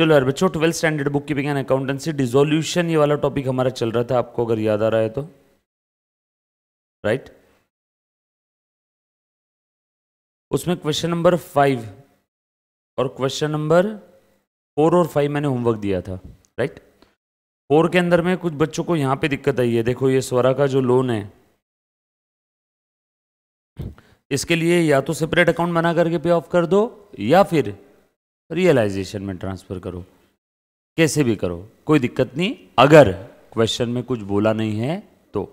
चलो यार बच्चों, 12th standard book keeping and accountancy dissolution, ये वाला टॉपिक हमारा चल रहा था, आपको अगर याद आ रहा है तो, राइट। उसमें क्वेश्चन नंबर 5 और क्वेश्चन नंबर 4 और 5 मैंने होमवर्क दिया था, राइट। 4 के अंदर में कुछ बच्चों को यहाँ पे दिक्कत आई है। देखो ये स्वरा का जो लोन है, इसके लिए या तो सेपरेट अकाउंट बना करके पे ऑफ कर दो, या फिर रियलाइजेशन में ट्रांसफर करो, कैसे भी करो, कोई दिक्कत नहीं। अगर क्वेश्चन में कुछ बोला नहीं है तो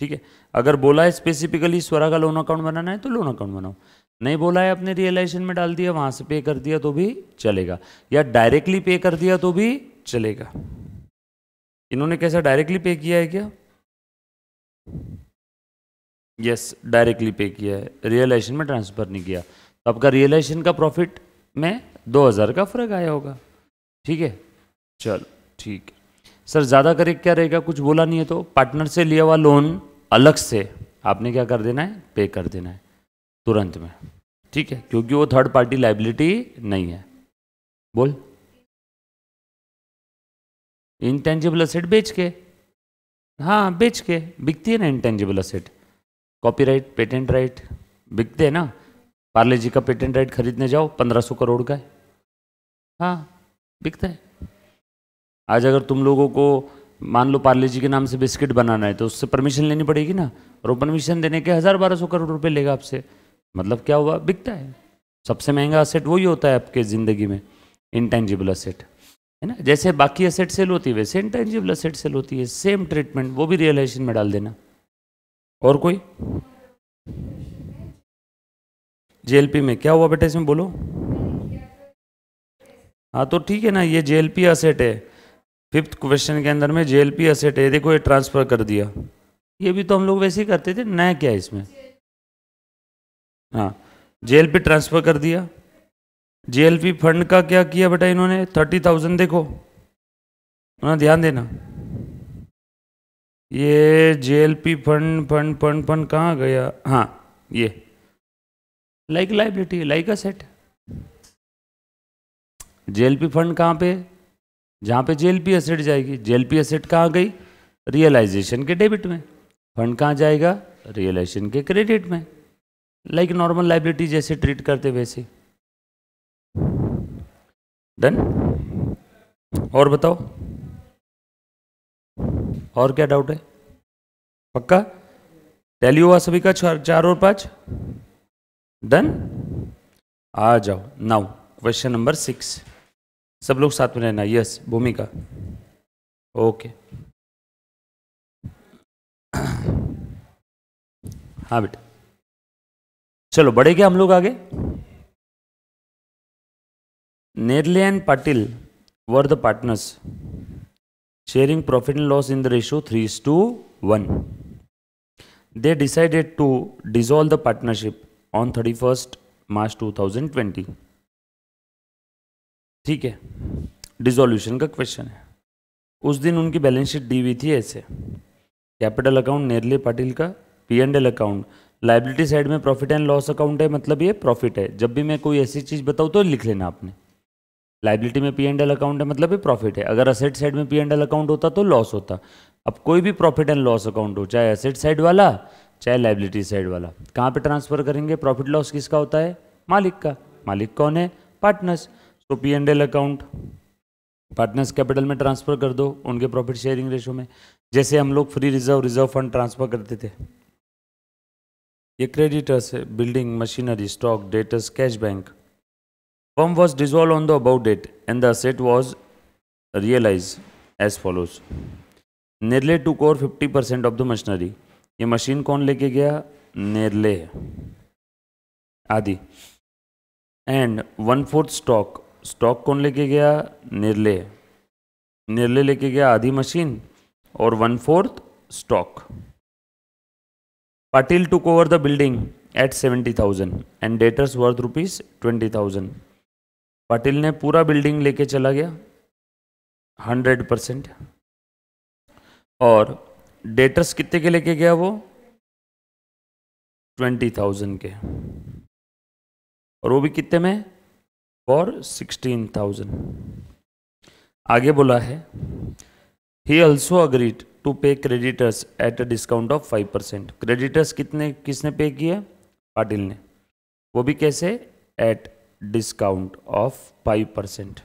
ठीक है। अगर बोला है स्पेसिफिकली स्वरा का लोन अकाउंट बनाना है तो लोन अकाउंट बनाओ, नहीं बोला है अपने रियलाइजेशन में डाल दिया, वहां से पे कर दिया तो भी चलेगा, या डायरेक्टली पे कर दिया तो भी चलेगा। इन्होंने कैसा डायरेक्टली पे किया है क्या? यस, डायरेक्टली पे किया है, रियलाइजेशन में ट्रांसफर नहीं किया। तो आपका रियलाइजेशन का प्रॉफिट में 2000 का फर्क आया होगा, ठीक है। चलो ठीक है सर, ज़्यादा करेक्ट क्या रहेगा? कुछ बोला नहीं है तो पार्टनर से लिया हुआ लोन अलग से आपने क्या कर देना है? पे कर देना है तुरंत में, ठीक है, क्योंकि वो थर्ड पार्टी लाइबिलिटी नहीं है। बोल, इंटेंजिबल असेट बेच के, हाँ बेच के बिकती है ना intangible asset. Copyright, patent right बिकते हैं ना। पार्ले जी का पेटेंट राइट खरीदने जाओ, 1500 करोड़ का है, हाँ बिकता है। आज अगर तुम लोगों को मान लो पार्ले जी के नाम से बिस्किट बनाना है तो उससे परमिशन लेनी पड़ेगी ना, और वो परमिशन देने के 1000-1200 करोड़ रुपए लेगा आपसे। मतलब क्या हुआ? बिकता है। सबसे महंगा असेट वही होता है आपके ज़िंदगी में, इंटेंजिबल असेट, है ना। जैसे बाकी असेट सेल होती है वैसे इंटेंजिबल असेट सेल होती है, सेम ट्रीटमेंट, वो भी रियलाइजेशन में डाल देना। और कोई? जेएलपी में क्या हुआ बेटा, इसमें बोलो। हाँ तो ठीक है ना, ये जेएलपी असेट है। 5th क्वेश्चन के अंदर में जेएलपी असेट है, देखो ये ट्रांसफर कर दिया। ये भी तो हम लोग वैसे ही करते थे, नया क्या है इसमें? हाँ, जेएलपी ट्रांसफर कर दिया। जेएलपी फंड का क्या किया बेटा इन्होंने? 30,000, देखो ना, ध्यान देना। ये JLP fund fund fund fund कहाँ गया? हाँ ये like liability, like asset. JLP fund कहाँ पे? जहाँ पे जेएलपी असेट जाएगी। जेएलपी असेट कहाँ गई? रियलाइजेशन के डेबिट में। फंड कहाँ जाएगा? रियलाइजेशन के क्रेडिट में। लाइक नॉर्मल लाइबिलिटी जैसे ट्रीट करते वैसे। डन? और बताओ, और क्या डाउट है? पक्का? टैली हुआ सभी का? 4 और 5 डन? आ जाओ नाउ क्वेश्चन नंबर 6, सब लोग साथ में रहना। यस भूमिका, ओके। हाँ बेटा, चलो बढ़े क्या हम लोग आगे। नेरले and Patil were the partners sharing profit and loss in the ratio 3:1. They decided to dissolve the partnership on 31st March 2020. ठीक है, डिसोल्यूशन का क्वेश्चन है। उस दिन उनकी बैलेंस शीट दी हुई थी ऐसे, कैपिटल अकाउंट नेरले पाटिल का, P&L अकाउंट, लाइबिलिटी साइड में प्रॉफिट एंड लॉस अकाउंट है, मतलब ये प्रॉफिट है। जब भी मैं कोई ऐसी चीज़ बताऊँ तो लिख लेना आपने, लाइबिलिटी में P&L अकाउंट है मतलब ये प्रॉफिट है। अगर असेट साइड में P&L अकाउंट होता तो लॉस होता। अब कोई भी प्रॉफिट एंड लॉस अकाउंट हो, चाहे असेट साइड वाला चाहे लाइबिलिटी साइड वाला, कहाँ पे ट्रांसफर करेंगे? प्रॉफिट लॉस किसका होता है? मालिक का। मालिक कौन है? पार्टनर्स। तो P&L अकाउंट पार्टनर्स कैपिटल में ट्रांसफर कर दो उनके प्रॉफिट शेयरिंग रेशो में, जैसे हम लोग फ्री रिजर्व फंड ट्रांसफर करते थे। ये क्रेडिटर्स है, building machinery stock debtors cash bank. Firm was dissolved on the above date and the asset was realized as follows. Nerle took over 50% of the machinery. ये machine कौन लेके गया? नेरले आदि। And 1/4 stock, stock कौन लेके गया? नेरले। नेरले लेके गया आधी मशीन और 1/4 stock. Patil took over the building at 70,000 and debtors worth ₹20,000। Patil ने पूरा बिल्डिंग लेके चला गया 100%, और डेटर्स कितने के लेके गया वो? 20,000 के, और वो भी कितने में? फॉर 16,000। आगे बोला है ही ऑल्सो अग्रीड टू पे creditors at a discount of 5%। Creditors किसने पे किया? पाटिल ने। वो भी कैसे? At discount of 5%।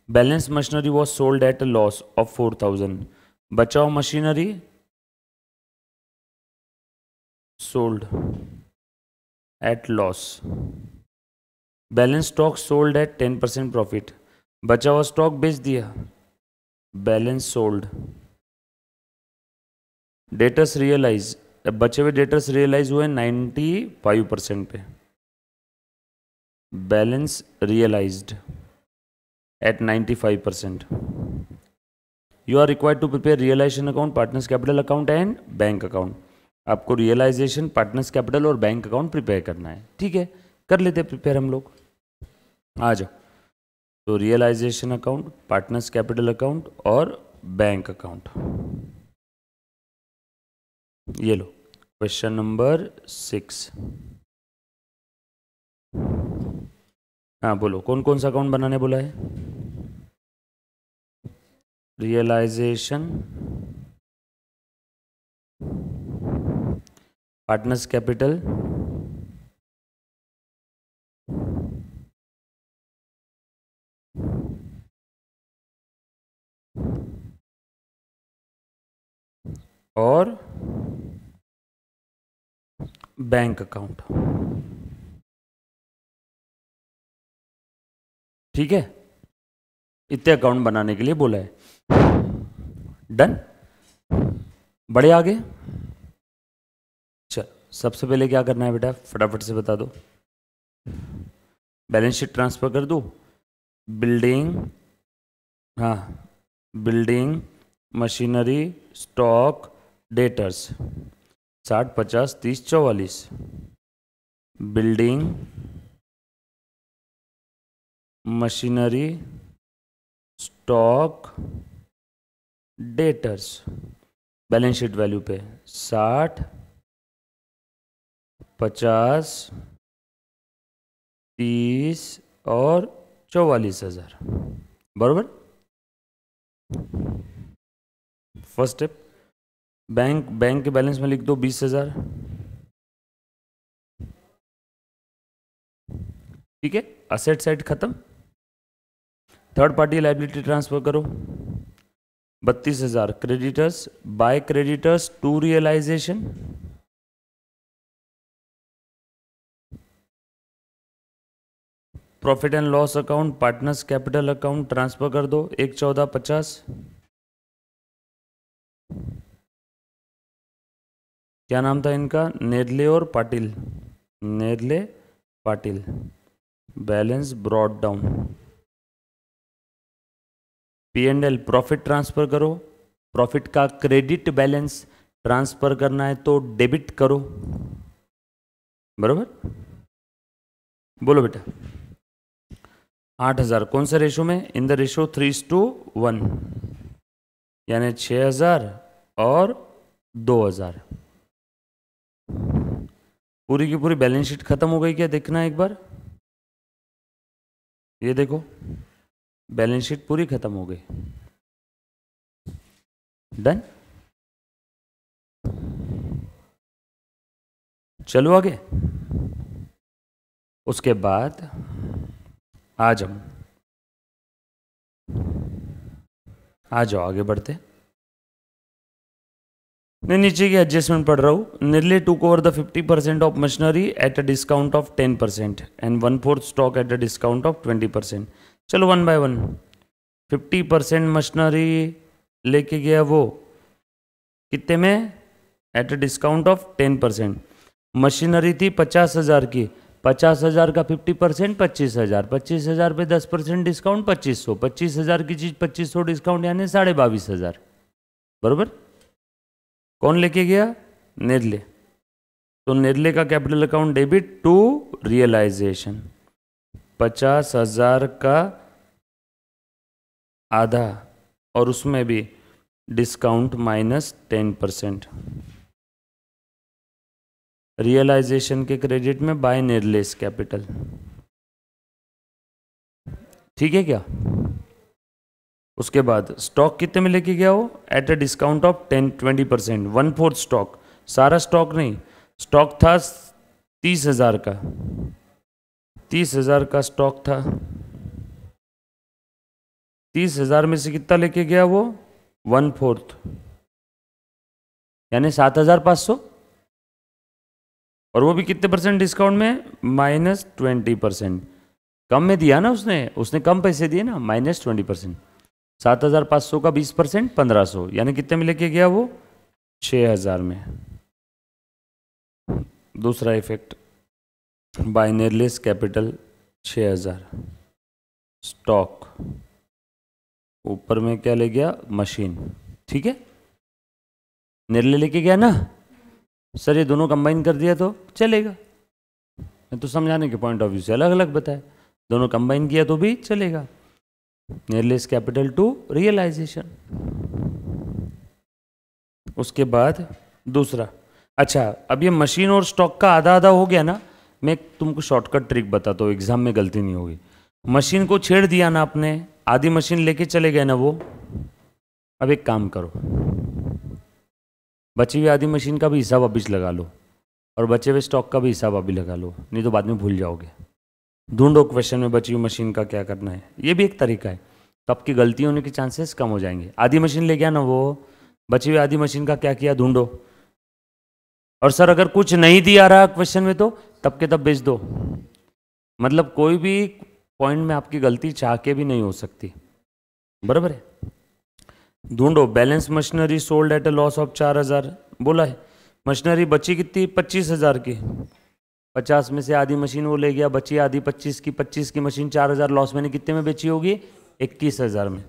Balance machinery was sold at a loss of 4,000। बचाओ machinery sold at loss. Balance stock sold at 10% profit. बचा हुआ स्टॉक बेच दिया, बैलेंस सोल्ड। डेटर्स रियलाइज, बचे हुए डेटर्स रियलाइज हुए 95% पे। Balance realised at 95%। You are required to prepare realisation account, partners capital account and bank account. आपको realisation, partners capital और बैंक अकाउंट प्रिपेयर करना है। ठीक है, कर लेते हैं प्रिपेयर हम लोग। आ जाओ। तो realisation account, partners capital account और बैंक अकाउंट, ये लो क्वेश्चन नंबर 6। हाँ बोलो, कौन कौन सा अकाउंट बनाने बोला है? रियलाइजेशन, पार्टनर्स कैपिटल, और बैंक अकाउंट। ठीक है, इतने अकाउंट बनाने के लिए बोला है। डन, बड़े आगे। चल, सबसे पहले क्या करना है बेटा, फटाफट से बता दो। बैलेंस शीट ट्रांसफर कर दो। बिल्डिंग, हाँ building, machinery, stock, debtors, 60, 50, 30, 44। Building, machinery, stock, debtors. Balance sheet value पे 60, 50, 30 और 44,000। बरोबर। फर्स्ट स्टेप, बैंक के बैलेंस में लिख दो 20,000। ठीक है, असेट साइड खत्म। थर्ड पार्टी लाइबिलिटी ट्रांसफर करो 32,000। Creditors, by creditors to realisation. Profit and loss account, partners capital account transfer कर दो 1,14,50। क्या नाम था इनका? नेरले और Patil. नेरले Patil. Balance brought down. P&L, profit transfer करो। प्रॉफिट का क्रेडिट बैलेंस ट्रांसफर करना है तो डेबिट करो। बरोबर, बोलो बेटा। 8,000 कौन से रेशो में? इन द रेशो 3:1, यानी 6,000 और 2,000। पूरी की पूरी बैलेंस शीट खत्म हो गई क्या? देखना एक बार, ये देखो बैलेंस शीट पूरी खत्म हो गई। डन, चलो आगे। उसके बाद आज हम आ जाओ, आगे बढ़ते। मैं नीचे की एडजस्टमेंट पढ़ रहा हूँ। Nearly took over the 50% of machinery at a discount of 10% and 1/4 stock at a discount of 20%। चलो वन बाय वन। 50% मशीनरी लेके गया वो कितने में? At a discount of 10%। Machinery थी 50,000 की, 50,000 का 50% 25,000, 25,000 पे 10% डिस्काउंट 2,500, 25,000 की चीज 2,500 डिस्काउंट यानी 22,500। बरोबर। कौन लेके गया? नेरले। तो नेरले का capital account debit to realisation. 50,000 का आधा और उसमें भी डिस्काउंट -10%। रियलाइजेशन के क्रेडिट में बाय नेरलेस कैपिटल। ठीक है क्या? उसके बाद स्टॉक कितने में लेके गया वो, at a discount of 10-20%, 1/4 stock, सारा स्टॉक नहीं, स्टॉक था 30,000 का, 30,000 का स्टॉक था, 30,000 में से कितना लेके गया वो, 1/4, यानी 7,500, और वो भी कितने परसेंट डिस्काउंट में, -20%, कम में दिया ना उसने, उसने कम पैसे दिए ना, -20%, 7,500 का 20%, 1,500, यानी कितने में लेके गया वो, 6,000 में। दूसरा effect, bye Nerle's capital 6,000, stock, ऊपर में क्या ले गया, मशीन, ठीक है, नेरले लेके गया ना सर, ये दोनों कंबाइन कर दिया तो चलेगा, मैं तो समझाने के पॉइंट ऑफ व्यू से अलग अलग बताया, दोनों कंबाइन किया तो भी चलेगा, नेरलेस कैपिटल टू रियलाइजेशन। उसके बाद दूसरा, अच्छा अब ये मशीन और स्टॉक का आधा आधा हो गया ना, मैं तुमको शॉर्टकट ट्रिक बताता हूँ, एग्जाम में गलती नहीं होगी। मशीन को छेड़ दिया ना आपने, आधी मशीन लेके चले गए ना वो, अब एक काम करो, बची हुई आधी मशीन का भी हिसाब अभी लगा लो, और बचे हुए स्टॉक का भी हिसाब अभी लगा लो, नहीं तो बाद में भूल जाओगे। ढूंढो क्वेश्चन में बची हुई मशीन का क्या करना है, ये भी एक तरीका है, तो आपकी गलती होने के चांसेस कम हो जाएंगे। आधी मशीन ले गया ना वो, बची हुई आधी मशीन का क्या किया, ढूंढो, और सर अगर कुछ नहीं दिया रहा क्वेश्चन में तो तब के तब बेच दो, मतलब कोई भी पॉइंट में आपकी गलती चाह के भी नहीं हो सकती, बराबर है। ढूंढो, balance machinery sold at a loss of 4,000 बोला है, मशीनरी बची कितनी, 25,000 की, 50 में से आधी मशीन वो ले गया, बची आधी 25 की, 25 की मशीन 4,000 लॉस, मैंने कितने में बेची होगी, 21,000 में।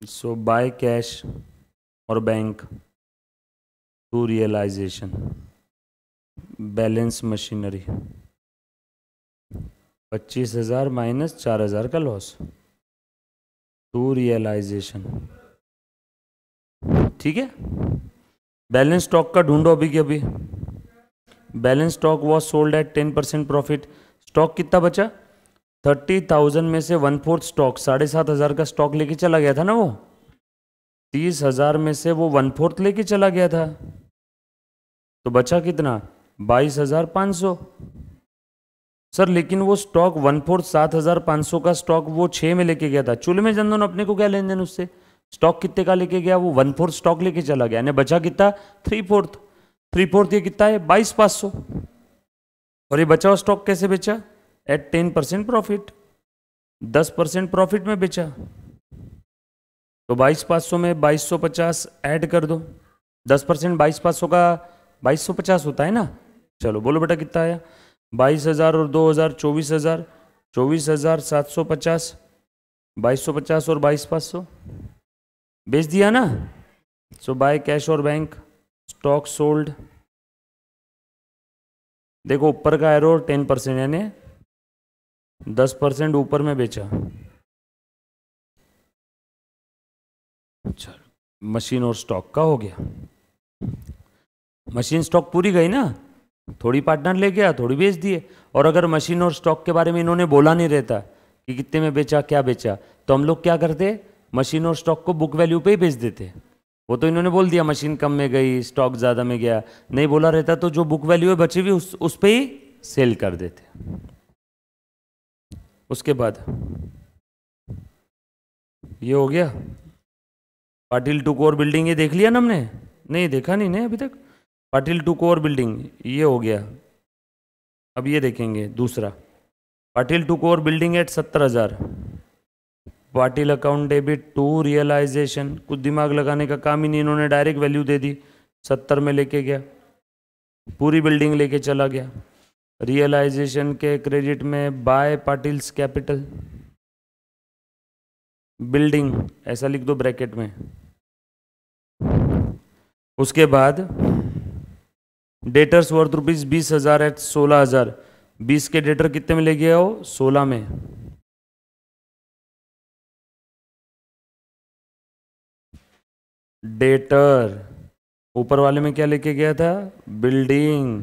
सो बाय कैश और bank to realisation, balance machinery 25,000 minus 4,000 का लॉस टू रियलाइजेशन, ठीक है। बैलेंस स्टॉक का ढूंढो अभी के अभी, balance stock was sold at 10% profit, stock कितना बचा, 30,000 में से 1/4 स्टॉक, 7,500 का स्टॉक लेके चला गया था ना वो, 30,000 में से वो 1/4 लेके चला गया था, तो बचा कितना, 22,500। सर लेकिन वो स्टॉक 1/4 7,500 का स्टॉक वो 6 में लेके गया था, चूल्हे में जनधन अपने को क्या लेन देन उससे, स्टॉक कितने का लेके गया, वो 1/4 स्टॉक लेके चला गया, यानी बचा कितना, 3/4 ये कितना है, 22,500, और ये बचा हुआ स्टॉक कैसे बेचा, एट 10% प्रॉफिट, 10% प्रॉफिट में बेचा, तो 22,500 में 2,250 ऐड कर दो, 10% 22,500 का 2,250 होता है ना, चलो बोलो बेटा कितना आया, 22,000 और 2,000 24,000, 24,750, 2,250 और 22,500 बेच दिया ना। सो बाय कैश और बैंक, स्टॉक सोल्ड, देखो ऊपर का एरो 10%, यानी 10% ऊपर में बेचा, चलो मशीन और स्टॉक का हो गया, मशीन स्टॉक पूरी गई ना, थोड़ी पार्टनर ले गया, थोड़ी बेच दिए, और अगर मशीन और स्टॉक के बारे में इन्होंने बोला नहीं रहता कि कितने में बेचा क्या बेचा, तो हम लोग क्या करते, मशीन और स्टॉक को बुक वैल्यू पे ही बेच देते, वो तो इन्होंने बोल दिया मशीन कम में गई, स्टॉक ज़्यादा में गया, नहीं बोला रहता तो जो बुक वैल्यू है बची हुई उस पर ही सेल कर देते। उसके बाद ये हो गया, पाटिल टू कोर बिल्डिंग, ये देख लिया ना हमने, नहीं देखा नहीं अभी तक, पाटिल टू कोर बिल्डिंग ये हो गया। अब ये देखेंगे दूसरा, Patil took over building at 70,000, Patil account debit to realisation, कुछ दिमाग लगाने का काम ही नहीं, इन्होंने डायरेक्ट वैल्यू दे दी, 70 में लेके गया, पूरी बिल्डिंग लेके चला गया, रियलाइजेशन के क्रेडिट में बाय पाटिल्स कैपिटल बिल्डिंग, ऐसा लिख दो ब्रैकेट में। उसके बाद डेटर्स वर्थ रुपीज 20,000 एट 16,000, 20 के डेटर कितने में ले गया हो, 16 में, डेटर ऊपर वाले में क्या लेके गया था, बिल्डिंग,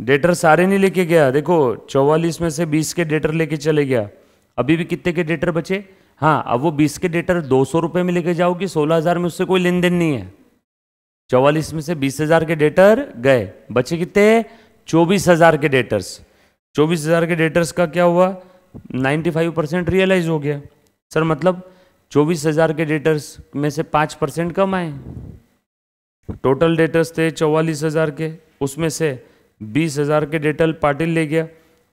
डेटर सारे नहीं लेके गया, देखो 44 में से 20 के डेटर लेके चले गया, अभी भी कितने के डेटर बचे? हाँ, अब वो 20 के डेटर 200 रुपये में लेके जाओगी, 16,000 में उससे कोई लेन देन नहीं है। 44 में से 20,000 के डेटर गए, बचे कितने? 24,000 के डेटर्स। 24,000 के डेटर्स का क्या हुआ? 95% रियलाइज हो गया। सर मतलब 24,000 के डेटर्स में से 5% कम आए। टोटल डेटर्स थे 44,000 के, उसमें से 20,000 के डेटर पाटिल ले गया,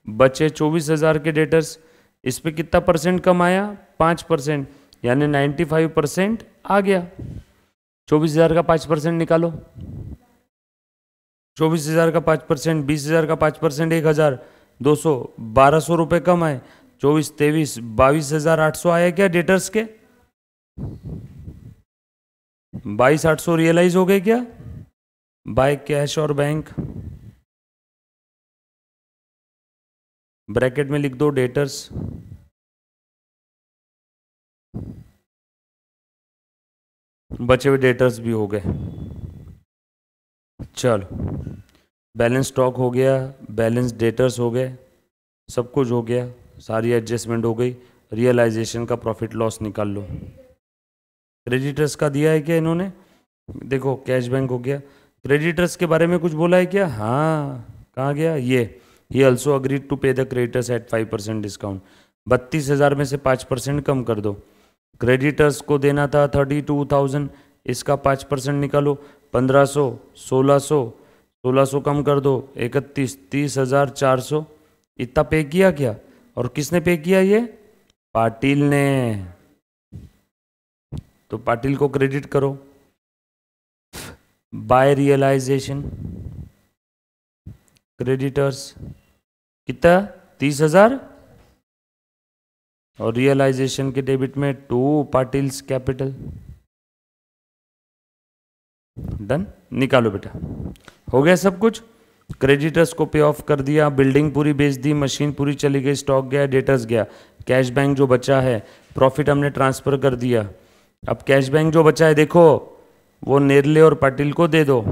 बचे 24,000 के डेटर्स। इस पे कितना परसेंट कम आया? 5%, यानी 95% आ गया। 24,000 का 5% निकालो। 24,000 का 5%, 20,000 का 5%, 1,200, 1,200 रुपये कम आए। 24, 23, 22,800 आया क्या डेटर्स के? 22,800 रियलाइज हो गए क्या बाय कैश और बैंक? ब्रैकेट में लिख दो डेटर्स, बचे हुए डेटर्स भी हो गए। चलो, बैलेंस स्टॉक हो गया, बैलेंस डेटर्स हो गए, सब कुछ हो गया, सारी एडजस्टमेंट हो गई। रियलाइजेशन का प्रॉफिट लॉस निकाल लो। क्रेडिटर्स का दिया है क्या इन्होंने? देखो कैश बैंक हो गया। क्रेडिटर्स के बारे में कुछ बोला है क्या? हाँ, कहाँ गया ये ऑल्सो अग्रीड टू पे द क्रेडिटर्स एट 5% डिस्काउंट। 32,000 में से 5% कम कर दो। क्रेडिटर्स को देना था 32,000, इसका 5% निकालो, 1,500, 1,600, 1,600 कम कर दो, 31, 30,400। इतना पे किया क्या? और किसने पे किया? ये पाटिल ने। तो पाटिल को क्रेडिट करो। बाय रियलाइजेशन क्रेडिटर्स कितना? 30,000, और रियलाइजेशन के डेबिट में 2 पाटिल्स कैपिटल। डन, निकालो बेटा। हो गया सब कुछ। क्रेडिटर्स को पे ऑफ कर दिया, बिल्डिंग पूरी बेच दी, मशीन पूरी चली गई, स्टॉक गया, डेटर्स गया, कैश बैंक जो बचा है, प्रॉफिट हमने ट्रांसफर कर दिया। अब कैश बैंक जो बचा है देखो, वो नेरले और पाटिल को दे दो।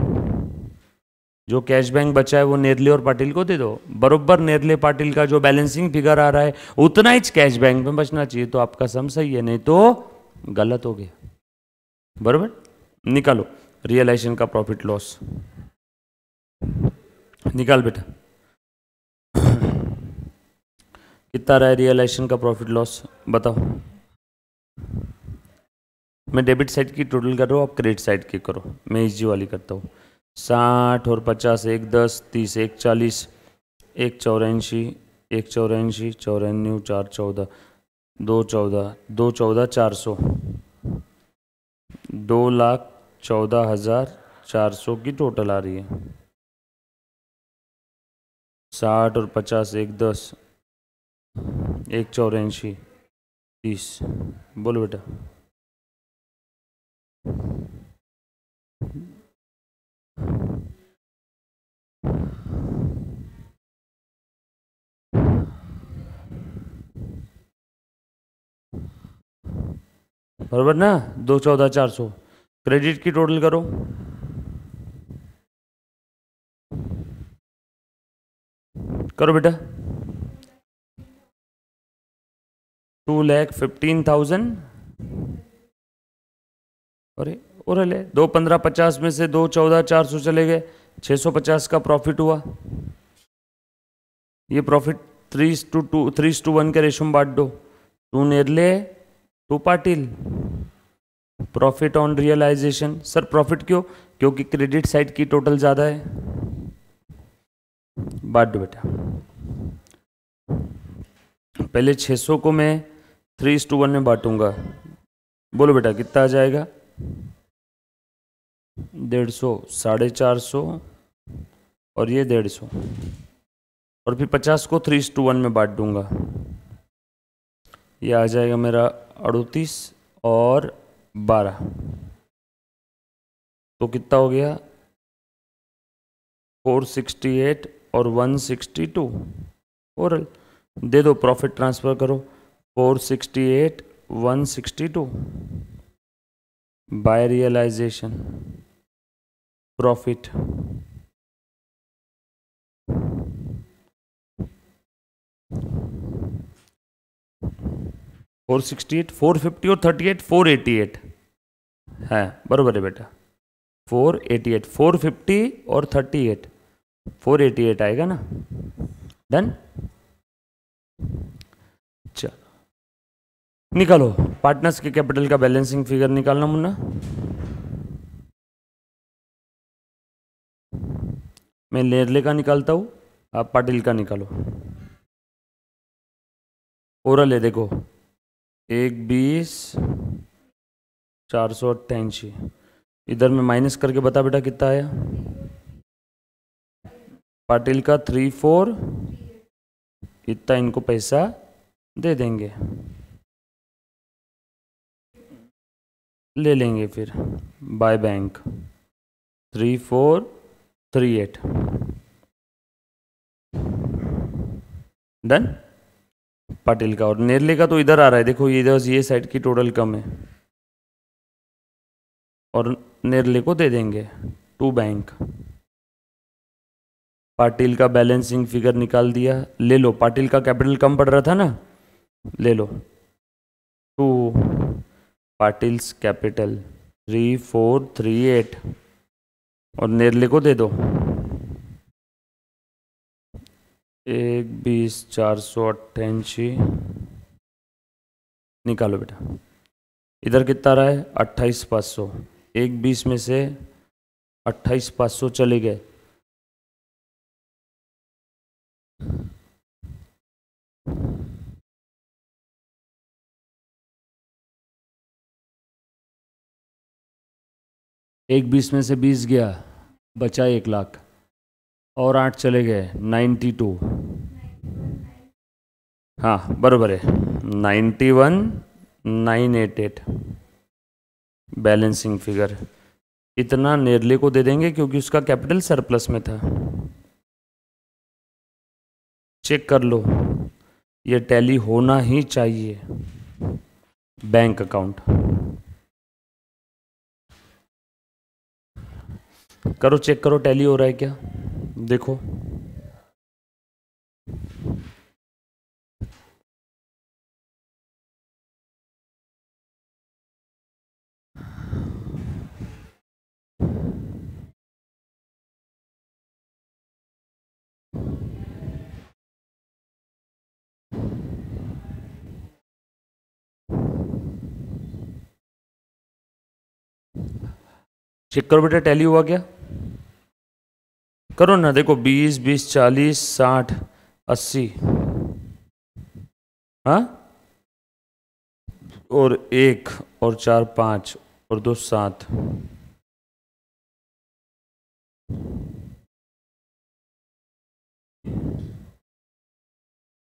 जो कैश बैंक बचा है वो नेरले और पाटिल को दे दो। बरोबर नेरले पाटिल का जो बैलेंसिंग फिगर आ रहा है उतना ही कैश बैंक में बचना चाहिए। तो आपका सम सही है, नहीं तो गलत हो गया। बरोबर, निकालो रियलाइजेशन का प्रॉफिट लॉस। निकाल बेटा। कितना रहा है रियलाइजेशन का प्रॉफिट लॉस, बताओ। मैं डेबिट साइड की टोटल कर रहा हूँ, आप क्रेडिट साइड की करो। मैं इजी वाली करता हूँ। 60 और 50, 1 10, 30, 1 40, 1 84, 1 84, 94, 4 14, 2 14, 2 14, 400, 2,14,400 की टोटल आ रही है। 60 और 50, 1 10, 1 84, 30, बोलो बेटा। बराबर ना? 2,14,400 क्रेडिट की टोटल करो। करो बेटा। 2,15,000। अरे और ले 2,15,50 में से 2,14,400 चले गए, 650 का प्रॉफिट हुआ। ये प्रॉफिट 3:2, 3:1 के रेशो में बांट दो। 2 Nerle, 2 Patil. Profit on realisation. Sir profit क्यों? क्योंकि क्रेडिट साइड की टोटल ज्यादा है। बांट दो बेटा। पहले 600 को मैं 3:1 में बांटूंगा। बोलो बेटा कितना आ जाएगा? 150, 450 और ये 150, और फिर 50 को 3:1 में बांट दूंगा। ये आ जाएगा मेरा 38 और 12। तो कितना हो गया? 468 और 162। और दे दो, प्रॉफिट ट्रांसफर करो। 468, 162 बाय रियलाइजेशन प्रॉफिट। 468, 450 और 38, 488 है, बरोबर है बेटा। 488, 450 और 38, 488 आएगा ना। डन। चलो निकालो पार्टनर्स के कैपिटल का बैलेंसिंग फिगर निकालना मुन्ना। मैं नेरले का निकालता हूँ, आप पाटिल का निकालो। ओरल है देखो, 120 488, इधर में माइनस करके बता बेटा कितना आया। पाटिल का 34, इतना इनको पैसा दे देंगे, ले लेंगे फिर बाय बैंक 3438। डन। पाटिल का और नेरले का तो इधर आ रहा है, देखो इधर ये साइड की टोटल कम है और नेरले को दे देंगे टू बैंक। पाटिल का बैलेंसिंग फिगर निकाल दिया, ले लो। पाटिल का कैपिटल कम पड़ रहा था ना, ले लो। टू पाटिल्स कैपिटल 3438 और नेरले को दे दो 120,488। निकालो बेटा, इधर कितना रहा है 28,500, 120 में से 28,500 चले गए, एक 20 में से 20 गया, बचा 1 लाख और 8 चले गए 92। हाँ बराबर है 91,988 बैलेंसिंग फिगर। इतना नेरले को दे देंगे क्योंकि उसका कैपिटल सरप्लस में था। चेक कर लो, ये टैली होना ही चाहिए। बैंक अकाउंट करो, चेक करो टैली हो रहा है क्या, देखो। चेक करो बेटा टैली हुआ क्या, करो ना। देखो 20, 20, 40, 60, 80, हाँ, और 1 और 4 5 और 2 7,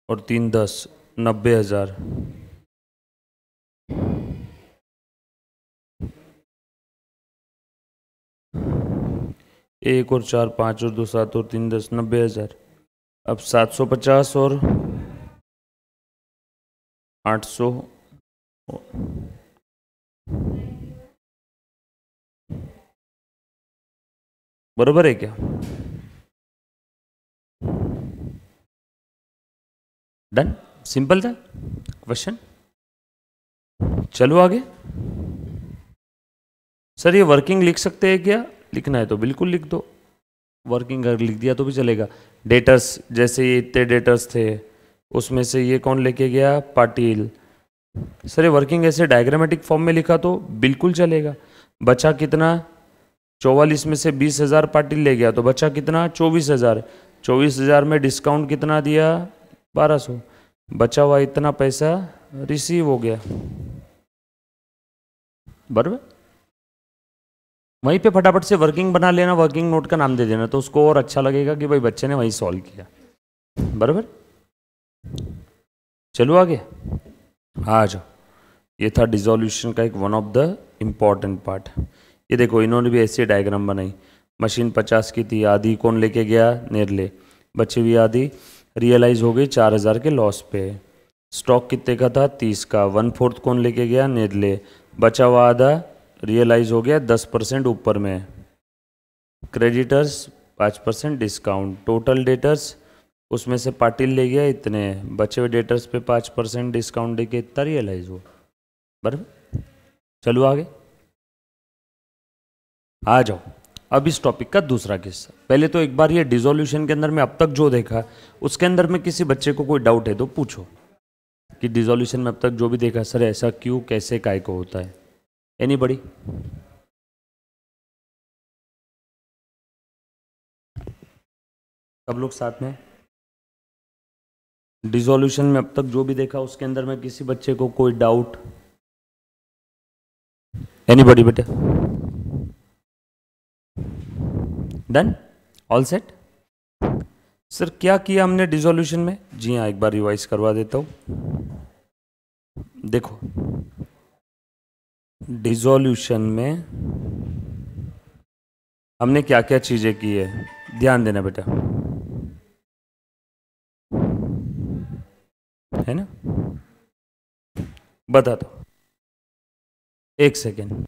और 3 10, 90,000। एक और 4 5 और 2 7 और 3 10, 90,000। अब 750 और 800, बरोबर है क्या? डन, सिंपल था क्वेश्चन। चलो आगे। सर ये वर्किंग लिख सकते हैं क्या? लिखना है तो बिल्कुल लिख दो, वर्किंग अगर लिख दिया तो भी चलेगा। डेटर्स, जैसे ये इतने डेटर्स थे, उसमें से ये कौन लेके गया? पाटिल। सर ये वर्किंग ऐसे डायग्रामेटिक फॉर्म में लिखा तो बिल्कुल चलेगा। बचा कितना? 44 में से 20,000 पाटिल ले गया तो बचा कितना? 24,000। 24,000 में डिस्काउंट कितना दिया? 1200। बचा हुआ इतना पैसा रिसीव हो गया, बराबर। वहीं पे फटाफट से वर्किंग बना लेना, वर्किंग नोट का नाम दे देना, तो उसको और अच्छा लगेगा कि भाई बच्चे ने वही सॉल्व किया, बराबर। चलो आगे आ जाओ। ये था डिसोल्यूशन का एक one of the important part. ये देखो इन्होंने भी ऐसी डायग्राम बनाई। मशीन 50 की थी, आधी कौन लेके गया? नेरले। बची हुई आधी रियलाइज हो गई 4,000 के लॉस पे। स्टॉक कितने का था? 30 का। 1/4 कौन लेके गया? नेरले। बचा हुआ आधा रियलाइज हो गया 10% ऊपर में। Creditors 5% discount. टोटल डेटर्स उसमें से पाटिल ले गया इतने, बचे हुए डेटर्स पे 5% डिस्काउंट देके इतना रियलाइज हुआ। बराबर, चलो आगे आ जाओ। अब इस टॉपिक का दूसरा किस्सा। पहले तो एक बार ये डिसोल्यूशन के अंदर में अब तक जो देखा उसके अंदर में किसी बच्चे को कोई डाउट है तो पूछो कि डिसोल्यूशन में अब तक जो भी देखा सर ऐसा क्यों कैसे काय को होता है। एनीबॉडी? सब लोग साथ में। डिसोल्यूशन में अब तक जो भी देखा उसके अंदर में किसी बच्चे को कोई डाउट? एनीबॉडी बेटे? डन? All set? सर क्या किया हमने डिसोल्यूशन में? जी हाँ, एक बार रिवाइज करवा देता हूँ। देखो डिसोल्यूशन में हमने क्या क्या चीजें की है, ध्यान देना बेटा, है ना? बता दो, एक सेकेंड।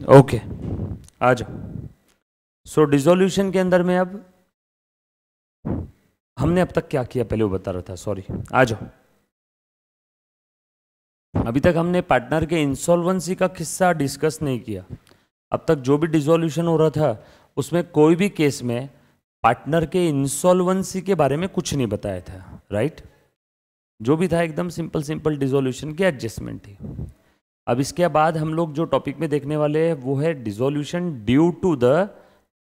ओके, आ जाओ। सो डिसोल्यूशन के अंदर में अब हमने अब तक क्या किया पहले वो बता रहा था, सॉरी। आ जाओ। अभी तक हमने पार्टनर के इंसॉल्वेंसी का किस्सा डिस्कस नहीं किया। अब तक जो भी डिसोल्यूशन हो रहा था उसमें कोई भी केस में पार्टनर के इंसॉल्वेंसी के बारे में कुछ नहीं बताया था, राइट? जो भी था एकदम सिंपल सिंपल डिसोल्यूशन की एडजस्टमेंट थी। अब इसके बाद हम लोग जो टॉपिक में देखने वाले हैं वो है dissolution due to the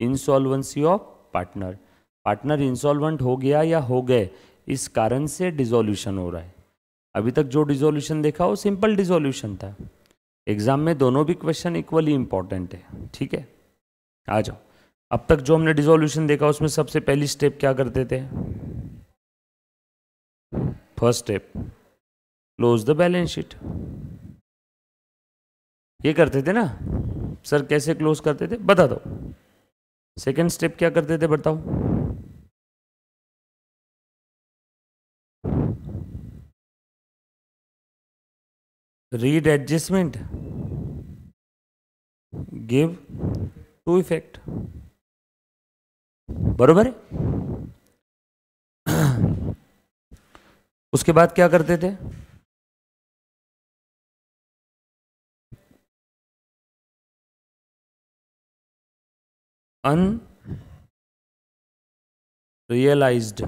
insolvency of partner. Partner insolvent हो गया या हो गए, इस कारण से डिसोल्यूशन हो रहा है। अभी तक जो डिसोल्यूशन देखा वो सिंपल डिसोल्यूशन था। एग्जाम में दोनों भी क्वेश्चन इक्वली इंपॉर्टेंट है, ठीक है? आ जाओ। अब तक जो हमने डिसोल्यूशन देखा उसमें सबसे पहली स्टेप क्या करते थे? First step close the balance sheet. ये करते थे ना सर? कैसे क्लोज करते थे बता दो। सेकंड स्टेप क्या करते थे बताओ? Read adjustment, give to effect. बरोबर है? उसके बाद क्या करते थे? अनरियलाइज्ड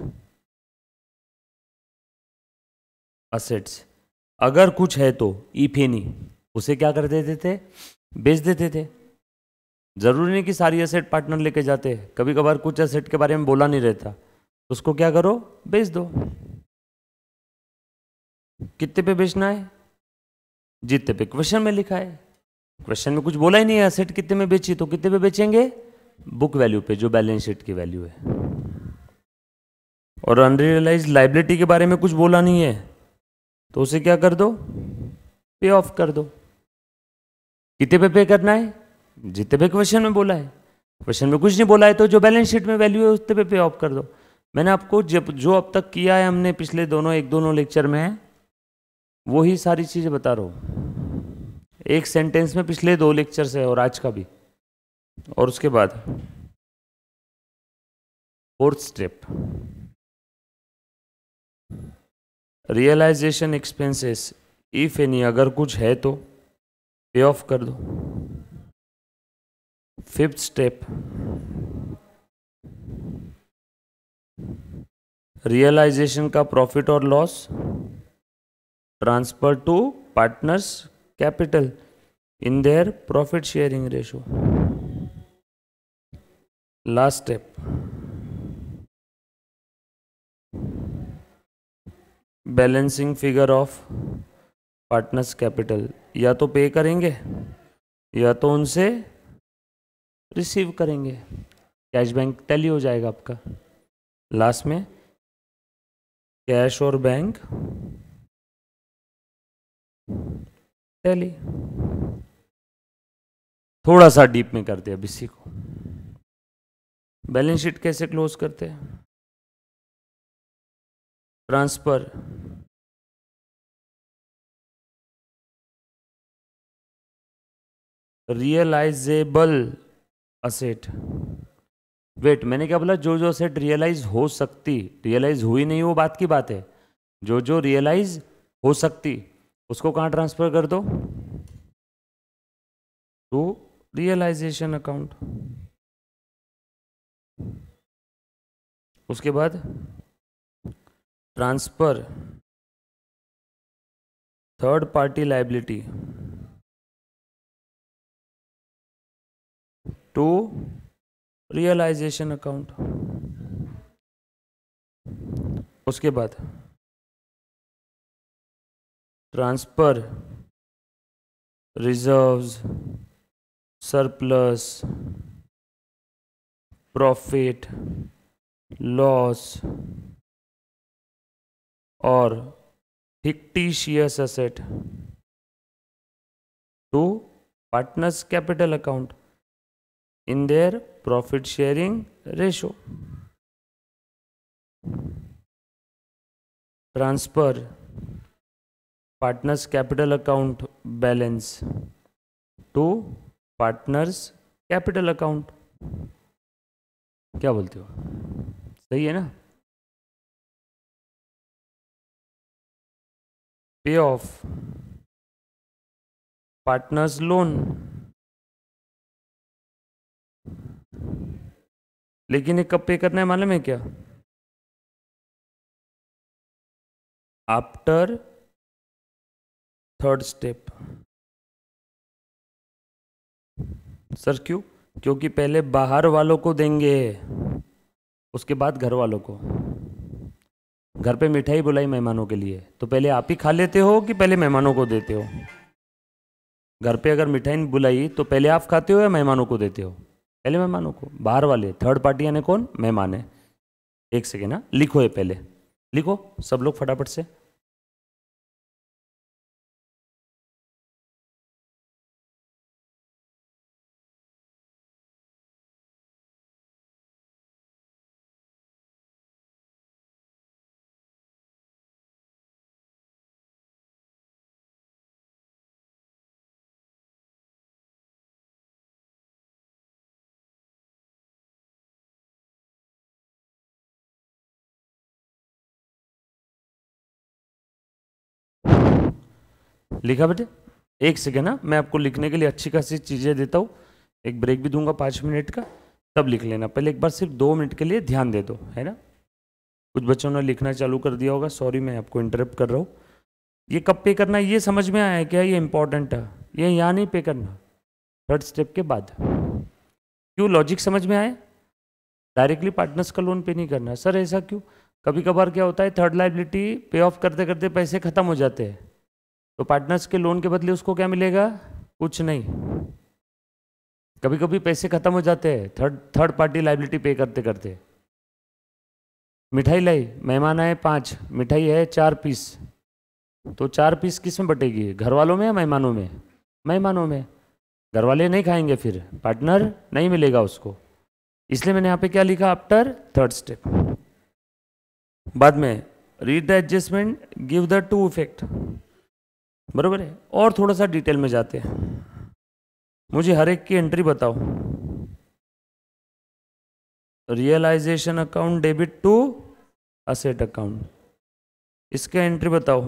असेट्स, अगर कुछ है तो इफेनी, उसे क्या कर देते थे? बेच देते थे। जरूरी नहीं कि सारी एसेट पार्टनर लेके जाते, कभी कभार कुछ एसेट के बारे में बोला नहीं रहता, उसको क्या करो? बेच दो। कितने पे बेचना है? जितने पे क्वेश्चन में लिखा है। क्वेश्चन में कुछ बोला ही नहीं है एसेट कितने में बेची, तो कितने पे बेचेंगे? बुक वैल्यू पे, जो बैलेंस शीट की वैल्यू है। और अनरियलाइज्ड लाइबिलिटी के बारे में कुछ बोला नहीं है तो उसे क्या कर दो? पे ऑफ कर दो। कितने पे करना है? जितने पे क्वेश्चन में बोला है। क्वेश्चन में कुछ नहीं बोला है तो जो बैलेंस शीट में वैल्यू है उतने पे ऑफ कर दो। मैंने आपको जब जो अब तक किया है हमने पिछले दोनों लेक्चर में, वही सारी चीजें बता रहा हूँ एक सेंटेंस में, पिछले 2 लेक्चर से और आज का भी। और उसके बाद fourth step, realisation expenses if any, अगर कुछ है तो पे ऑफ कर दो। फिफ्थ स्टेप, रियलाइजेशन का प्रॉफिट और loss transfer to partners capital in their profit sharing ratio. Last step, balancing figure of partners capital, या तो पे करेंगे या तो उनसे रिसीव करेंगे, कैश बैंक टैली हो जाएगा आपका। लास्ट में कैश और बैंक टैली। थोड़ा सा डीप में करते हैं अब इसी को। बैलेंस शीट कैसे क्लोज करते हैं? Transfer realisable asset. वेट, मैंने क्या बोला? जो जो असेट रियलाइज हो सकती, रियलाइज हुई नहीं वो बात की बात है। जो जो रियलाइज हो सकती उसको कहाँ ट्रांसफर कर दो? To realization account. उसके बाद transfer third party liability to realization account. उसके बाद transfer reserves, surplus, profit, loss और fictitious asset to partners capital account in their profit sharing ratio. Transfer partners capital account balance to partners capital account. क्या बोलते हो? सही है ना? पे ऑफ पार्टनर्स लोन, लेकिन ये कब पे करना है मालूम है क्या? After third step. सर क्यों? क्योंकि पहले बाहर वालों को देंगे, उसके बाद घर वालों को। घर पे मिठाई बुलाई मेहमानों के लिए, तो पहले आप ही खा लेते हो कि पहले मेहमानों को देते हो? घर पे अगर मिठाई बुलाई तो पहले आप खाते हो या मेहमानों को देते हो? पहले मेहमानों को। बाहर वाले थर्ड पार्टी यानी कौन? मेहमान है। एक सेकेंड ना, लिखो ये पहले, लिखो सब लोग फटाफट से। लिखा बेटे? एक सेकेंड ना, मैं आपको लिखने के लिए अच्छी खासी चीज़ें देता हूँ, एक ब्रेक भी दूंगा 5 मिनट का, तब लिख लेना। पहले एक बार सिर्फ 2 मिनट के लिए ध्यान दे दो, है ना? कुछ बच्चों ने लिखना चालू कर दिया होगा, सॉरी मैं आपको इंटरप्ट कर रहा हूँ। ये कब पे करना है ये समझ में आया है क्या? ये इंपॉर्टेंट है, ये यहाँ नहीं पे करना, थर्ड स्टेप के बाद। क्यों? लॉजिक समझ में आया? डायरेक्टली पार्टनर्स का लोन पे नहीं करना। सर ऐसा क्यों? कभी कभार क्या होता है, थर्ड लायबिलिटी पे ऑफ करते करते पैसे खत्म हो जाते हैं, तो पार्टनर्स के लोन के बदले उसको क्या मिलेगा? कुछ नहीं। कभी कभी पैसे खत्म हो जाते हैं थर्ड पार्टी लायबिलिटी पे करते करते। मिठाई लाई, मेहमान आए 5, मिठाई है 4 पीस, तो 4 पीस किस में बटेगी? घर वालों में या मेहमानों में? मेहमानों में। घर वाले नहीं खाएंगे, फिर पार्टनर नहीं मिलेगा उसको। इसलिए मैंने यहाँ पे क्या लिखा? After third step. बाद में read the adjustment, give the two effect. बरोबर है? और थोड़ा सा डिटेल में जाते हैं, मुझे हर एक की एंट्री बताओ। Realisation account debit to asset account, इसका एंट्री बताओ,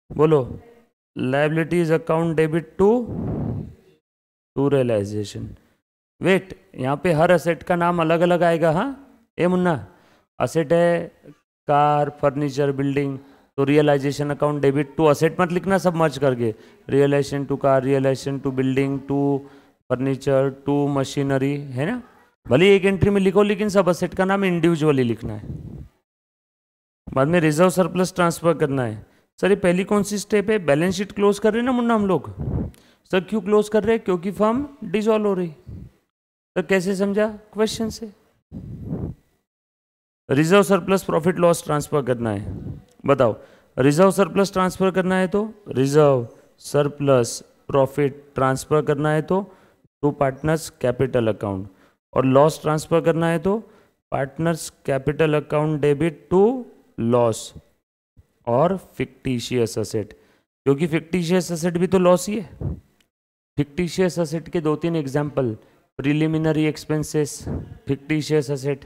बोलो। Liabilities account debit to realisation. Wait, यहाँ पे हर असेट का नाम अलग अलग आएगा। हाँ ए मुन्ना, असेट है कार, फर्नीचर, बिल्डिंग, तो realisation account debit to asset मत लिखना सब मर्ज करके, realisation to car, realisation to building, to furniture, to machinery, है ना। भले एक एंट्री में लिखो लेकिन सब असेट का नाम इंडिविजुअली लिखना है। बाद में रिजर्व सरप्लस ट्रांसफर करना है। सर ये पहली कौन सी स्टेप है? बैलेंस शीट क्लोज कर रहे हैं ना मुन्ना हम लोग। सर क्यों क्लोज कर रहे हैं? क्योंकि फर्म डिसॉल्व हो रही। तो कैसे समझा? क्वेश्चन से। Reserve surplus profit loss transfer करना है, बताओ। रिजर्व सरप्लस ट्रांसफर करना है तो रिजर्व सरप्लस प्रॉफिट ट्रांसफर करना है तो टू पार्टनर्स कैपिटल अकाउंट, और लॉस ट्रांसफर करना है तो partners capital account debit to loss और फिक्टिशियस असेट, क्योंकि फिक्टिशियस असेट भी तो लॉस ही है। फिक्टिशियस असेट के 2-3 examples, preliminary expenses, fictitious asset.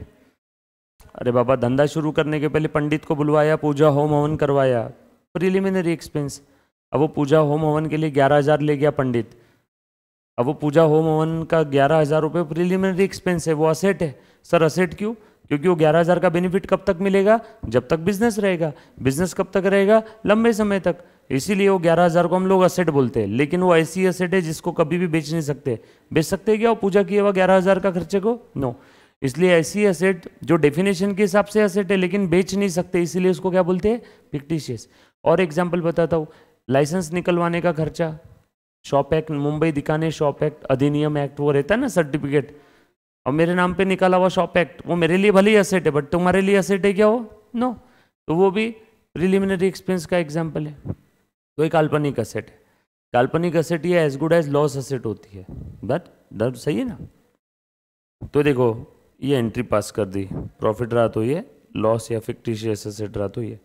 अरे बाबा, धंधा शुरू करने के पहले पंडित को बुलवाया, पूजा होम हवन करवाया, प्रिलिमिनरी एक्सपेंस। अब वो पूजा होम हवन के लिए 11,000 ले गया पंडित, अब वो पूजा होम हवन का 11,000 रुपये प्रिलिमिनरी एक्सपेंस है, वो असेट है। सर असेट क्यों? क्योंकि वो 11,000 का बेनिफिट कब तक मिलेगा? जब तक बिजनेस रहेगा। बिजनेस कब तक रहेगा? लंबे समय तक। इसीलिए वो 11,000 को हम लोग असेट बोलते हैं। लेकिन वो ऐसी असेट है जिसको कभी भी बेच नहीं सकते। बेच सकते हैं क्या वो पूजा किए हुआ 11,000 का खर्चे को? नो। इसलिए ऐसी असेट जो डेफिनेशन के हिसाब से असेट है लेकिन बेच नहीं सकते, इसीलिए उसको क्या बोलते हैं? फिक्टिशियस। और एग्जाम्पल बताता हूँ, लाइसेंस निकलवाने का खर्चा, शॉप एक्ट, मुंबई दिखाने शॉप एक्ट, अधिनियम एक्ट, वो रहता है ना सर्टिफिकेट, और मेरे नाम पे निकाला हुआ शॉप एक्ट, वो मेरे लिए भले ही असेट है बट तुम्हारे लिए असेट है क्या वो? नो। तो वो भी प्रिलिमिनरी एक्सपेंस का एग्जाम्पल है। तो एक काल्पनिक असेट है। काल्पनिक असेट ये as good as loss asset होती है। बट सही है ना। तो देखो ये एंट्री पास कर दी, प्रॉफिट रहा तो ये, लॉस या फिक्टिशियस असेट रहा तो ये।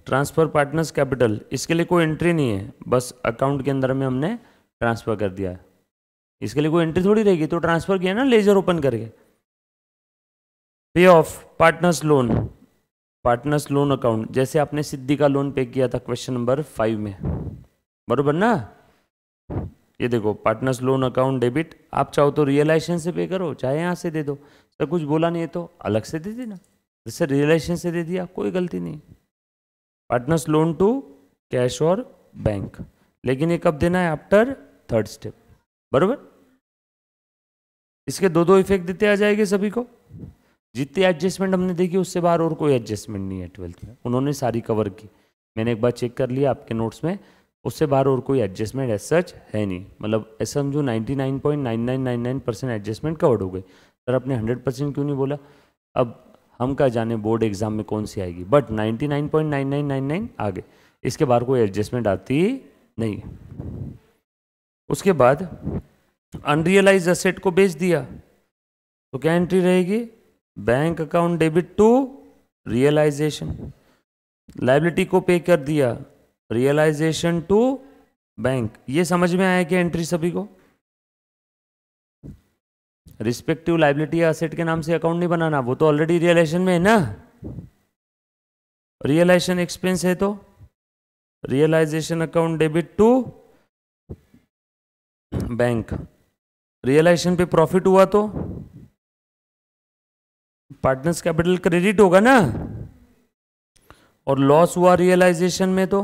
ट्रांसफर पार्टनर्स कैपिटल, इसके लिए कोई एंट्री नहीं है, बस अकाउंट के अंदर में हमने ट्रांसफर कर दिया है। इसके लिए कोई एंट्री थोड़ी रहेगी, तो ट्रांसफर किया ना लेजर ओपन करके। पे of partners loan, partners loan account, जैसे आपने सिद्धि का लोन पे किया था क्वेश्चन नंबर 5 में, बरोबर ना। ये देखो पार्टनर्स लोन अकाउंट डेबिट, आप चाहो तो रियलाइजेशन से पे करो, चाहे यहाँ से दे दो। सर कुछ बोला नहीं है तो अलग से दे देना, जैसे रियलाइजेशन से दे दिया, कोई गलती नहीं। पार्टनर्स लोन टू कैश और बैंक, लेकिन ये कब देना है? आफ्टर थर्ड स्टेप, बरोबर। इसके दो इफेक्ट देते आ जाएंगे सभी को। जितनी एडजस्टमेंट हमने देखी उससे बाहर और कोई एडजस्टमेंट नहीं है 12th में, उन्होंने सारी कवर की। मैंने एक बार चेक कर लिया आपके नोट्स में, उससे बाहर और कोई एडजस्टमेंट एज सच है नहीं। मतलब ऐसा समझो 99.9999% एडजस्टमेंट कवर्ड हो गई। सर आपने 100% क्यों नहीं बोला? अब हम क्या जाने बोर्ड एग्जाम में कौन सी आएगी, बट 99.9999 आ गए, इसके बाहर कोई एडजस्टमेंट आती नहीं। उसके बाद अनरियलाइज असेट को बेच दिया तो क्या एंट्री रहेगी? Bank account debit to realisation. Liability को पे कर दिया, रियलाइजेशन टू बैंक। ये समझ में आया क्या एंट्री सभी को? रिस्पेक्टिव लायबिलिटी या असेट के नाम से अकाउंट नहीं बनाना, वो तो ऑलरेडी रियलाइजेशन में है ना। रियलाइजेशन एक्सपेंस है तो realisation account debit to bank. Realisation पे प्रॉफिट हुआ तो पार्टनर्स कैपिटल क्रेडिट होगा ना, और लॉस हुआ रियलाइजेशन में तो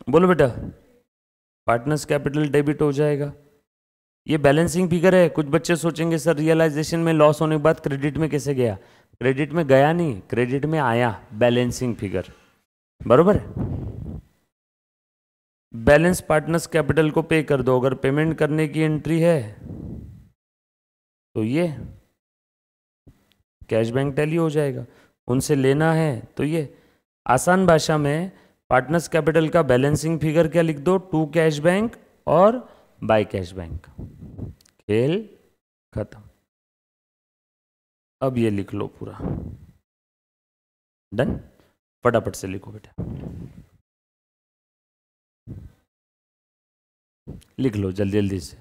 बोलो बेटा पार्टनर्स कैपिटल डेबिट हो जाएगा। ये बैलेंसिंग फिगर है। कुछ बच्चे सोचेंगे सर रियलाइजेशन में लॉस होने के बाद क्रेडिट में कैसे गया? क्रेडिट में गया नहीं, क्रेडिट में आया, बैलेंसिंग फिगर, बरोबर है। बैलेंस पार्टनर्स कैपिटल को पे कर दो, अगर पेमेंट करने की एंट्री है तो ये कैश बैंक टैली हो जाएगा, उनसे लेना है तो ये। आसान भाषा में पार्टनर्स कैपिटल का बैलेंसिंग फिगर क्या लिख दो? टू कैश बैंक और बाय कैश बैंक, खेल खत्म। अब ये लिख लो पूरा, डन। फटाफट से लिखो बेटा, लिख लो जल्दी जल्दी से।